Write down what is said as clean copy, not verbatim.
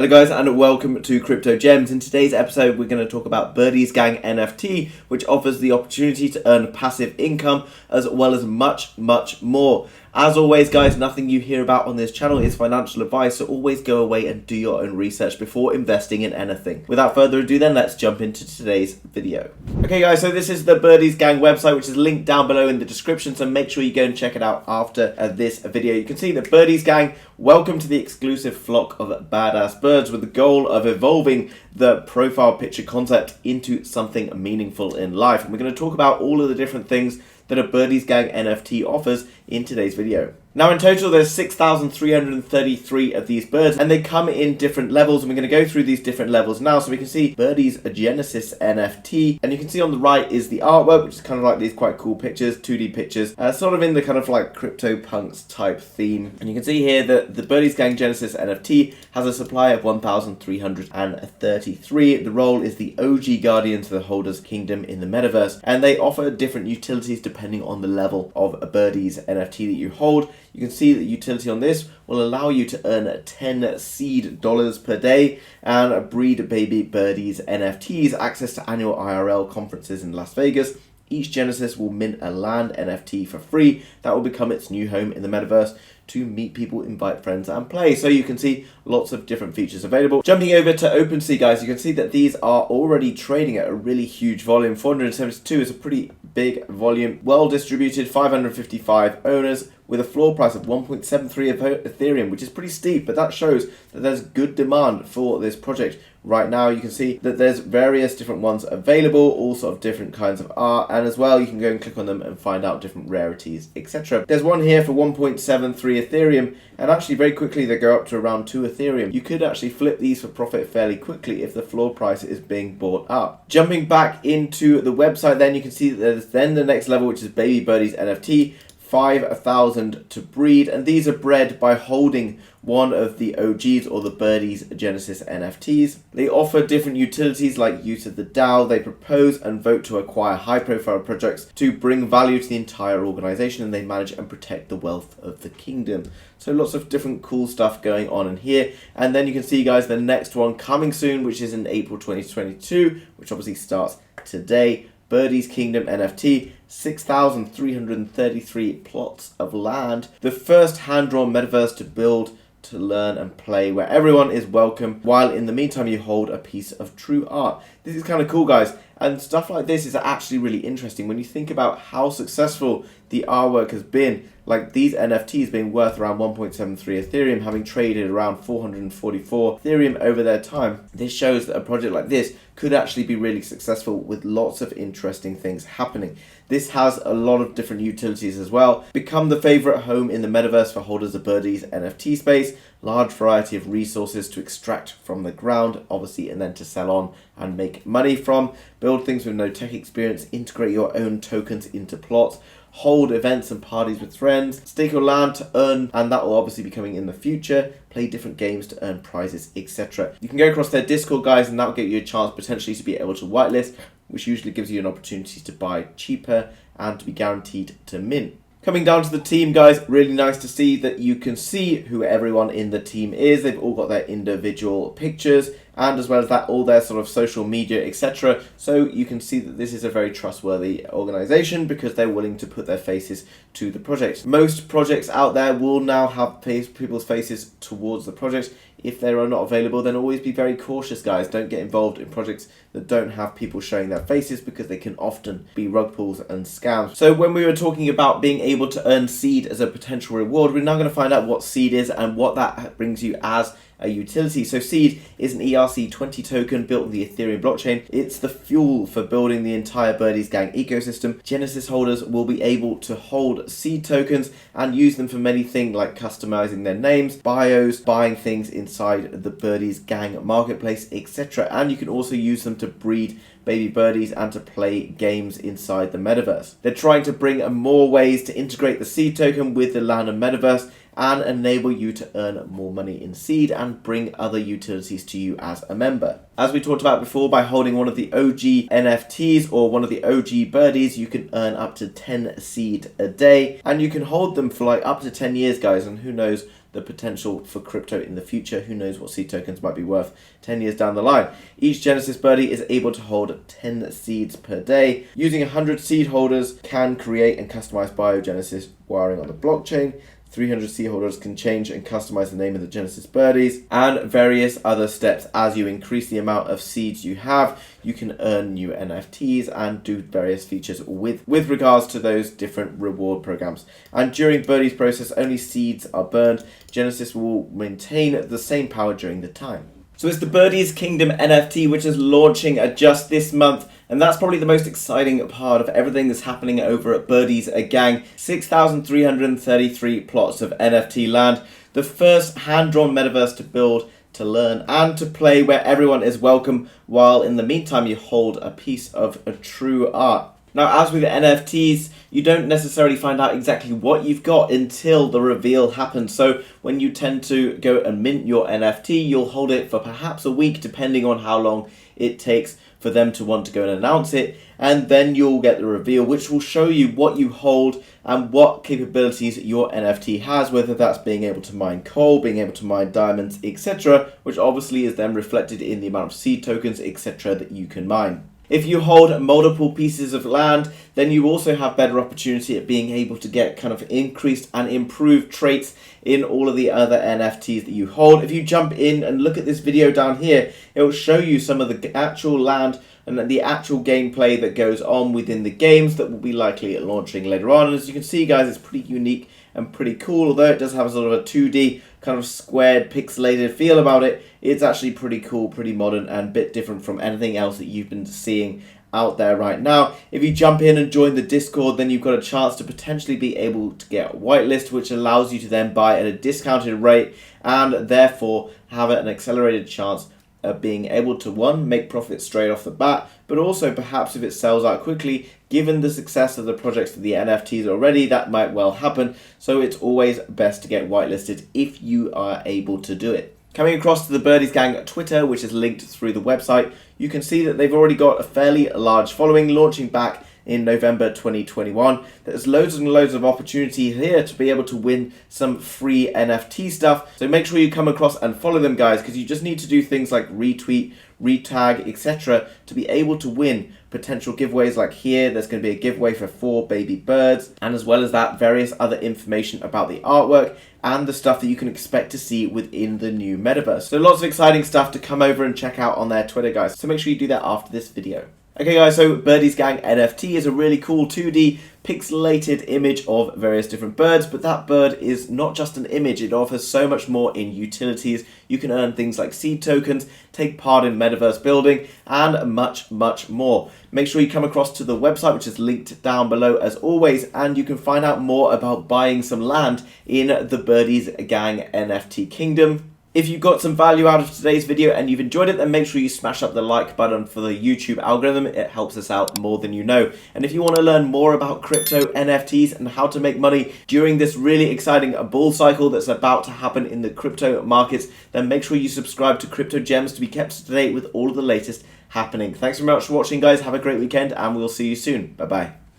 Hello guys and welcome to Crypto Gems. In today's episode we're going to talk about BirdezGang NFT, which offers the opportunity to earn passive income as well as much more. As always guys, nothing you hear about on this channel is financial advice, so always go away and do your own research before investing in anything. Without further ado then, let's jump into today's video. Okay guys, so this is the BirdezGang website, which is linked down below in the description, so make sure you go and check it out after this video. You can see that BirdezGang welcome to the exclusive flock of badass birds with the goal of evolving the profile picture concept into something meaningful in life. And we're going to talk about all of the different things that a BirdezGang NFT offers in today's video. Now in total there's 6,333 of these birds, and they come in different levels, and we're going to go through these different levels now. So we can see Birdez Genesis NFT, and you can see on the right is the artwork, which is kind of like these quite cool pictures, 2D pictures, sort of in the kind of like CryptoPunks type theme. And you can see here that the BirdezGang Genesis NFT has a supply of 1,333. The role is the OG guardian to the Birdez Kingdom in the metaverse, and they offer different utilities depending on the level of a Birdez NFT that you hold. You can see that utility on this will allow you to earn 10 seed dollars per day and breed Baby Birdez NFTs, access to annual IRL conferences in Las Vegas. Each Genesis will mint a land NFT for free that will become its new home in the metaverse to meet people, invite friends and play. So you can see lots of different features available. Jumping over to OpenSea guys, you can see that these are already trading at a really huge volume. 472 is a pretty big volume, well distributed, 555 owners with a floor price of 1.73 of Ethereum, which is pretty steep, but that shows that there's good demand for this project. Right now you can see that there's various different ones available, all sort of different kinds of art, and as well you can go and click on them and find out different rarities, etc. There's one here for 1.73 Ethereum, and actually very quickly they go up to around 2 Ethereum. You could actually flip these for profit fairly quickly if the floor price is being bought up. Jumping back into the website then, you can see that there's then the next level, which is Baby Birdez NFT, 5,000 to breed, and these are bred by holding one of the OGs or the Birdez Genesis NFTs. They offer different utilities like use of the DAO. They propose and vote to acquire high profile projects to bring value to the entire organization, and they manage and protect the wealth of the kingdom. So lots of different cool stuff going on in here. And then you can see guys the next one coming soon, which is in April 2022, which obviously starts today. Birdez Kingdom NFT, 6,333 plots of land. The first hand-drawn metaverse to build, to learn and play, where everyone is welcome, while in the meantime you hold a piece of true art. This is kind of cool guys, and stuff like this is actually really interesting when you think about how successful the artwork has been. Like these NFTs being worth around 1.73 Ethereum, having traded around 444 Ethereum over their time. This shows that a project like this could actually be really successful with lots of interesting things happening. This has a lot of different utilities as well. Become the favorite home in the metaverse for holders of Birdez NFT space. Large variety of resources to extract from the ground, obviously, and then to sell on and make money from. Build things with no tech experience. Integrate your own tokens into plots. Hold events and parties with friends, stake your land to earn, and that will obviously be coming in the future. Play different games to earn prizes, etc. You can go across their Discord guys, and that will get you a chance potentially to be able to whitelist, which usually gives you an opportunity to buy cheaper and to be guaranteed to mint. Coming down to the team guys, really nice to see that you can see who everyone in the team is. They've all got their individual pictures, and as well as that all their sort of social media, etc. So you can see that this is a very trustworthy organization because they're willing to put their faces to the project. Most projects out there will now have people's faces towards the project. If they are not available, then always be very cautious guys. Don't get involved in projects that don't have people showing their faces, because they can often be rug pulls and scams. So when we were talking about being able to earn seed as a potential reward, we're now going to find out what seed is and what that brings you as a utility. So seed is an ERC20 token built on the Ethereum blockchain. It's the fuel for building the entire BirdezGang ecosystem. Genesis holders will be able to hold seed tokens and use them for many things like customizing their names, bios, buying things inside the BirdezGang marketplace, etc. And you can also use them to breed Baby Birdez and to play games inside the metaverse. They're trying to bring more ways to integrate the seed token with the land and metaverse and enable you to earn more money in seed and bring other utilities to you as a member. As we talked about before, by holding one of the OG NFTs or one of the OG Birdez, you can earn up to 10 seed a day, and you can hold them for like up to 10 years, guys, and who knows, the potential for crypto in the future. Who knows what seed tokens might be worth 10 years down the line. Each Genesis birdie is able to hold 10 seeds per day. Using 100 seed holders can create and customize biogenesis wiring on the blockchain. 300 seed holders can change and customize the name of the Genesis birdies, and various other steps. As you increase the amount of seeds you have, you can earn new NFTs and do various features with regards to those different reward programs. And during Birdie's process, only seeds are burned. Genesis will maintain the same power during the time. So it's the Birdez Kingdom NFT, which is launching just this month. And that's probably the most exciting part of everything that's happening over at BirdezGang. 6,333 plots of NFT land. The first hand-drawn metaverse to build, to learn, and to play, where everyone is welcome, while in the meantime you hold a piece of a true art. Now, as with NFTs, you don't necessarily find out exactly what you've got until the reveal happens. So when you tend to go and mint your NFT, you'll hold it for perhaps a week, depending on how long it takes for them to want to go and announce it. And then you'll get the reveal, which will show you what you hold and what capabilities your NFT has, whether that's being able to mine coal, being able to mine diamonds, etc., which obviously is then reflected in the amount of seed tokens, etc., that you can mine. If you hold multiple pieces of land, then you also have better opportunity at being able to get kind of increased and improved traits in all of the other NFTs that you hold. If you jump in and look at this video down here, it will show you some of the actual land and the actual gameplay that goes on within the games that will be likely launching later on. And as you can see, guys, it's pretty unique and pretty cool. Although it does have a sort of a 2D kind of squared pixelated feel about it, it's actually pretty cool, pretty modern, and a bit different from anything else that you've been seeing out there right now. If you jump in and join the Discord, then you've got a chance to potentially be able to get a whitelist, which allows you to then buy at a discounted rate and therefore have an accelerated chance of being able to, one, make profit straight off the bat, but also perhaps if it sells out quickly, given the success of the projects of the NFTs already, that might well happen. So it's always best to get whitelisted if you are able to do it. Coming across to the BirdezGang Twitter, which is linked through the website, you can see that they've already got a fairly large following, launching back in November 2021. There's loads and loads of opportunity here to be able to win some free NFT stuff. So make sure you come across and follow them, guys, because you just need to do things like retweet, retag, etc. to be able to win potential giveaways. Like here, there's going to be a giveaway for 4 baby birds, and as well as that, various other information about the artwork and the stuff that you can expect to see within the new metaverse. So lots of exciting stuff to come over and check out on their Twitter, guys. So make sure you do that after this video. Okay, guys, so BirdezGang NFT is a really cool 2D pixelated image of various different birds, but that bird is not just an image. It offers so much more in utilities. You can earn things like seed tokens, take part in metaverse building, and much, much more. Make sure you come across to the website, which is linked down below as always, and you can find out more about buying some land in the BirdezGang NFT Kingdom. If you got some value out of today's video and you've enjoyed it, then make sure you smash up the like button for the YouTube algorithm. It helps us out more than you know. And if you want to learn more about crypto, NFTs, and how to make money during this really exciting bull cycle that's about to happen in the crypto markets, then make sure you subscribe to Crypto Gems to be kept up to date with all of the latest happening. Thanks very much for watching, guys. Have a great weekend, and we'll see you soon. Bye-bye.